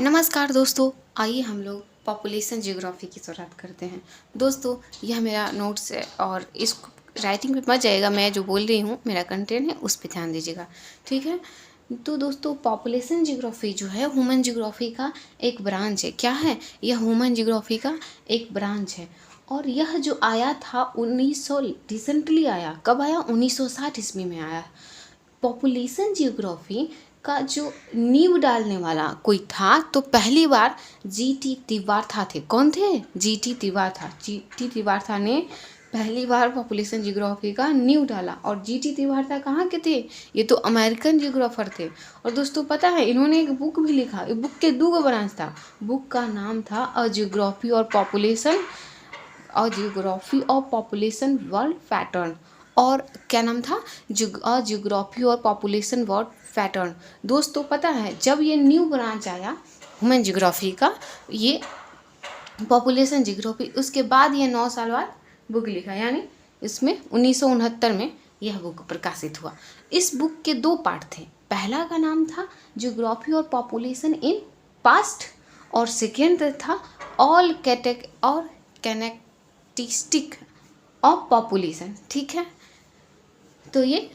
नमस्कार दोस्तों, आइए हम लोग पॉपुलेशन ज्योग्राफी की शुरुआत करते हैं। दोस्तों, यह मेरा नोट्स है और इस राइटिंग पे मत जाइएगा, मैं जो बोल रही हूँ मेरा कंटेंट है उस पर ध्यान दीजिएगा, ठीक है। तो दोस्तों, पॉपुलेशन ज्योग्राफी जो है ह्यूमन ज्योग्राफी का एक ब्रांच है। क्या है यह? ह्यूमन ज्योग्राफी का एक ब्रांच है। और यह जो आया था 1900 रिसेंटली आया। कब आया? 1960 ईस्वी में आया। पॉपुलेशन जियोग्राफी का जो नींव डालने वाला कोई था तो पहली बार जीटी त्रिवार्था थे। कौन थे? जीटी त्रिवार्था। जीटी त्रिवार्था ने पहली बार पॉपुलेशन जियोग्राफी का नींव डाला। और जीटी त्रिवार्था कहाँ के थे? ये तो अमेरिकन जियोग्राफर थे। और दोस्तों, पता है इन्होंने एक बुक भी लिखा। ये बुक के दो ब्रांच था। बुक का नाम था अ जियोग्राफी और population, a geography of population world pattern. और क्या नाम था? जियोग्राफी और पॉपुलेशन वर्ल्ड पैटर्न। दोस्तों, पता है जब ये न्यू ब्रांच आया ह्यूमन जियोग्राफी का, ये पॉपुलेशन जियोग्राफी, उसके बाद ये 9 साल बाद बुक लिखा, यानी इसमें 1969 में यह बुक प्रकाशित हुआ। इस बुक के 2 पार्ट थे। पहला का नाम था जियोग्राफी और पॉपुलेशन इन पास्ट, और सेकेंड था ऑल कैरेक्टरिस्टिक ऑफ पॉपुलेशन, ठीक है। तो ये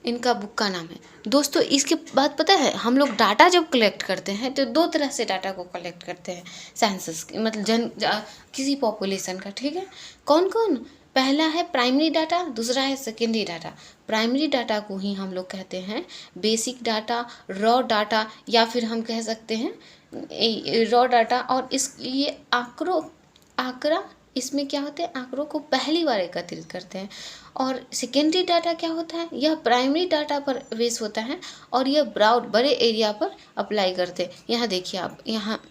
इनका बुक का नाम है। दोस्तों, इसके बाद पता है हम लोग डाटा जब कलेक्ट करते हैं तो 2 तरह से डाटा को कलेक्ट करते हैं सेंसस, मतलब किसी पॉपुलेशन का, ठीक है। कौन कौन? पहला है प्राइमरी डाटा, दूसरा है सेकेंडरी डाटा। प्राइमरी डाटा को ही हम लोग कहते हैं बेसिक डाटा, रॉ डाटा, या फिर हम कह सकते हैं रॉ डाटा। और ये आंकड़ा इसमें क्या होते हैं? आंकड़ों को पहली बार एकत्रित करते हैं। और सेकेंडरी डाटा क्या होता है? यह प्राइमरी डाटा पर बेस होता है और यह ब्रॉड बड़े एरिया पर अप्लाई करते हैं। यहाँ देखिए, आप यहाँ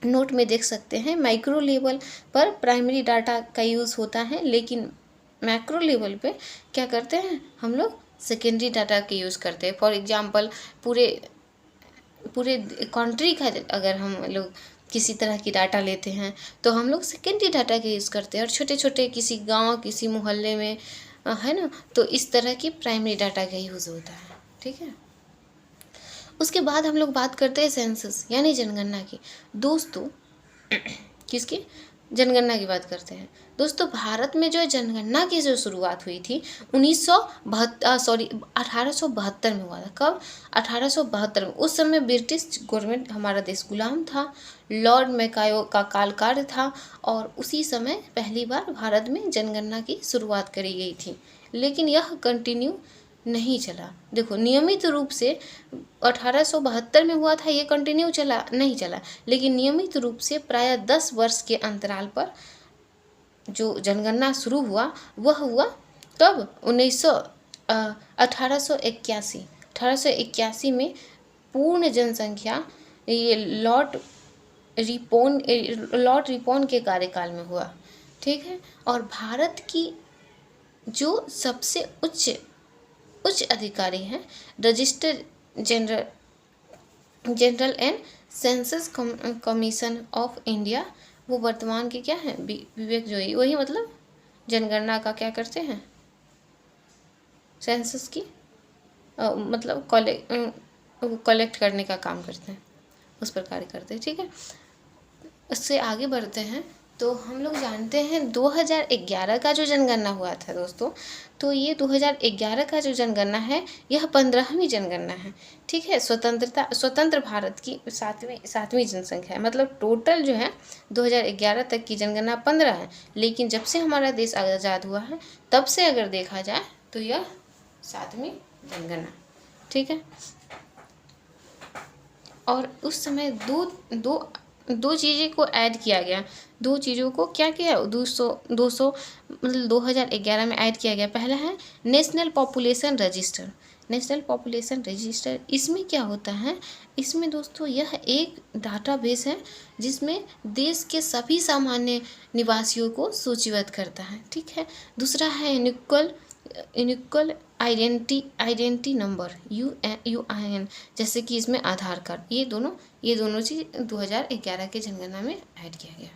नोट में देख सकते हैं माइक्रो लेवल पर प्राइमरी डाटा का यूज़ होता है, लेकिन मैक्रो लेवल पे क्या करते हैं हम लोग? सेकेंडरी डाटा के यूज़ करते हैं। फॉर एग्जांपल, पूरे कंट्री का अगर हम लोग किसी तरह की डाटा लेते हैं तो हम लोग सेकेंडरी डाटा के यूज़ करते हैं। और छोटे छोटे किसी गांव, किसी मोहल्ले में है ना, तो इस तरह की प्राइमरी डाटा का यूज़ होता है, ठीक है। उसके बाद हम लोग बात करते हैं सेंसस यानी जनगणना की। दोस्तों, किसकी? जनगणना की बात करते हैं। दोस्तों, भारत में जो जनगणना की जो शुरुआत हुई थी 1872 में हुआ था। कब? 1872 में। उस समय ब्रिटिश गवर्नमेंट, हमारा देश गुलाम था, लॉर्ड मैकायो का कालकाल था। और उसी समय पहली बार भारत में जनगणना की शुरुआत करी गई थी, लेकिन यह कंटिन्यू नहीं चला। देखो, नियमित रूप से 1872 में हुआ था, ये कंटिन्यू नहीं चला, लेकिन नियमित रूप से प्राय 10 वर्ष के अंतराल पर जो जनगणना शुरू हुआ वह हुआ कब? 1881 में पूर्ण जनसंख्या, ये लॉर्ड रिपोन के कार्यकाल में हुआ, ठीक है। और भारत की जो सबसे उच्च अधिकारी हैं register general and census commission of India, वो वर्तमान के क्या हैं? विवेक जोई। वही मतलब जनगणना का क्या करते हैं? सेंसस की मतलब कलेक्ट करने का काम करते हैं, उस पर कार्य करते हैं, ठीक है। उससे आगे बढ़ते हैं तो हम लोग जानते हैं 2011 का जो जनगणना हुआ था दोस्तों, तो ये 2011 का जो जनगणना है यह 15वीं जनगणना है, ठीक है। स्वतंत्र भारत की सातवीं जनसंख्या है। मतलब टोटल जो है 2011 तक की जनगणना 15 है, लेकिन जब से हमारा देश आज़ाद हुआ है तब से अगर देखा जाए तो यह 7वीं जनगणना, ठीक है। और उस समय दो चीज़ें को ऐड किया गया। 2 चीज़ों को क्या किया? 200 मतलब 2011 में ऐड किया गया। पहला है national population register. National population register, इसमें क्या होता है? इसमें दोस्तों यह एक डाटाबेस है जिसमें देश के सभी सामान्य निवासियों को सूचीबद्ध करता है, ठीक है। दूसरा है यूनिकल आइडेंटिटी नंबर UIN, जैसे कि इसमें आधार कार्ड। ये दोनों चीज़ 2011 के जनगणना में ऐड किया गया।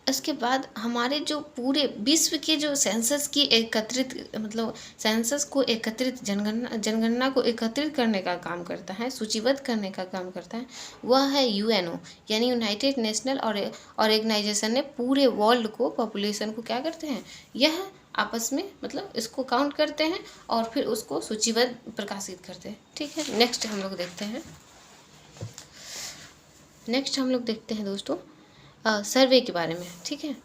इसके बाद हमारे जो पूरे विश्व के जो सेंसस की एकत्रित मतलब सेंसस को एकत्रित जनगणना को एकत्रित करने का काम करता है, सूचीबद्ध करने का काम करता है, वह है यूएनओ, यानी यूनाइटेड नेशनल ऑर्गेनाइजेशन ने पूरे वर्ल्ड को पॉपुलेशन को क्या करते हैं, यह आपस में मतलब इसको काउंट करते हैं और फिर उसको सूचीबद्ध प्रकाशित करते हैं। ठीक है, नेक्स्ट हम लोग देखते हैं दोस्तों सर्वे के बारे में। ठीक है,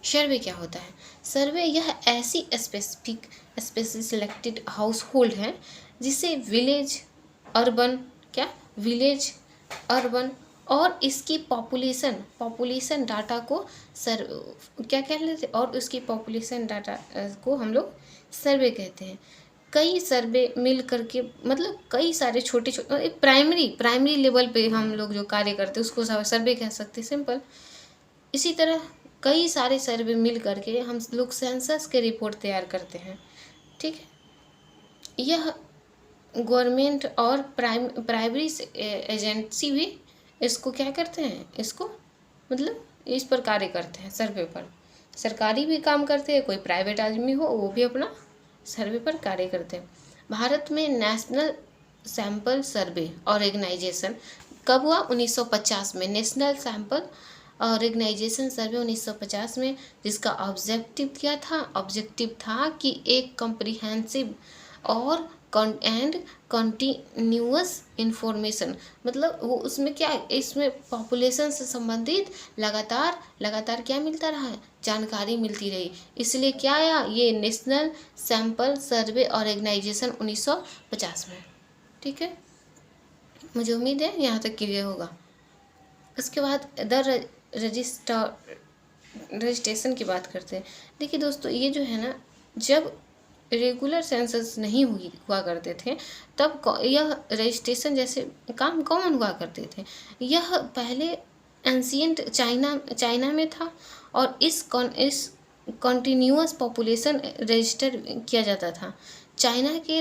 सर्वे क्या होता है? सर्वे यह ऐसी स्पेसिफिक सिलेक्टेड हाउस होल्ड है जिसे विलेज अर्बन और इसकी पॉपुलेशन डाटा को क्या कह लेते, और उसकी पॉपुलेशन डाटा को हम लोग सर्वे कहते हैं। कई सर्वे मिल करके मतलब कई सारे छोटे प्राइमरी लेवल पे हम लोग जो कार्य करते हैं उसको सर्वे कह सकते हैं, सिंपल। इसी तरह कई सारे सर्वे मिल करके हम लोग सेंसस के रिपोर्ट तैयार करते हैं। ठीक है, यह गवर्नमेंट और प्राइमरी एजेंसी भी इसको क्या करते हैं, इसको मतलब इस पर कार्य करते हैं, सर्वे पर। सरकारी भी काम करते हैं, कोई प्राइवेट आदमी हो वो भी अपना सर्वे पर कार्य करते हैं। भारत में नेशनल सैंपल सर्वे ऑर्गेनाइजेशन कब हुआ? 1950 में। नेशनल सैंपल ऑर्गेनाइजेशन सर्वे 1950 में, जिसका ऑब्जेक्टिव था कि एक कॉम्प्रिहेंसिव और एंड कंटिन्यूअस इंफॉर्मेशन, मतलब वो उसमें क्या, इसमें पॉपुलेशन से संबंधित लगातार क्या मिलता रहा है, जानकारी मिलती रही। इसलिए क्या आया, ये नेशनल सैंपल सर्वे ऑर्गेनाइजेशन 1950 में। ठीक है, मुझे उम्मीद है यहाँ तक क्लियर होगा। उसके बाद रजिस्ट्रेशन की बात करते हैं। देखिए दोस्तों, ये जो है ना, जब रेगुलर सेंसस नहीं हुआ करते थे तब यह रजिस्ट्रेशन जैसे काम कौन हुआ करते थे, यह पहले एंशियंट चाइना में था और इस कॉन्टिन्यूअस पॉपुलेशन रजिस्टर किया जाता था। चाइना के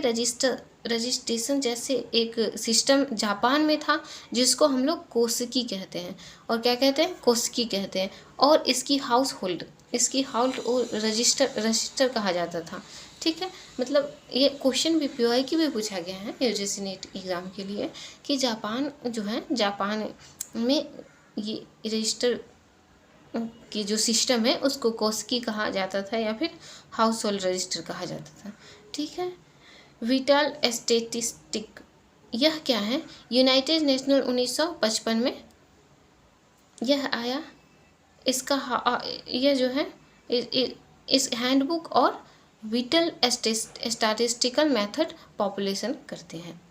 रजिस्ट्रेशन जैसे एक सिस्टम जापान में था जिसको हम लोग कोस्की कहते हैं, और क्या कहते हैं, कोस्की कहते हैं, और इसकी हाउस होल्ड रजिस्टर कहा जाता था। ठीक है, मतलब ये क्वेश्चन भी PY की भी पूछा गया है UGC नेट एग्ज़ाम के लिए कि जापान में ये रजिस्टर की जो सिस्टम है उसको कोस्की कहा जाता था या फिर हाउस होल्ड रजिस्टर कहा जाता था। ठीक है, विटल स्टैटिस्टिक यह क्या है, यूनाइटेड नेशनल 1955 में यह आया। इसका यह जो है इस हैंडबुक और विटल स्टैटिस्टिकल मेथड पॉपुलेशन करते हैं।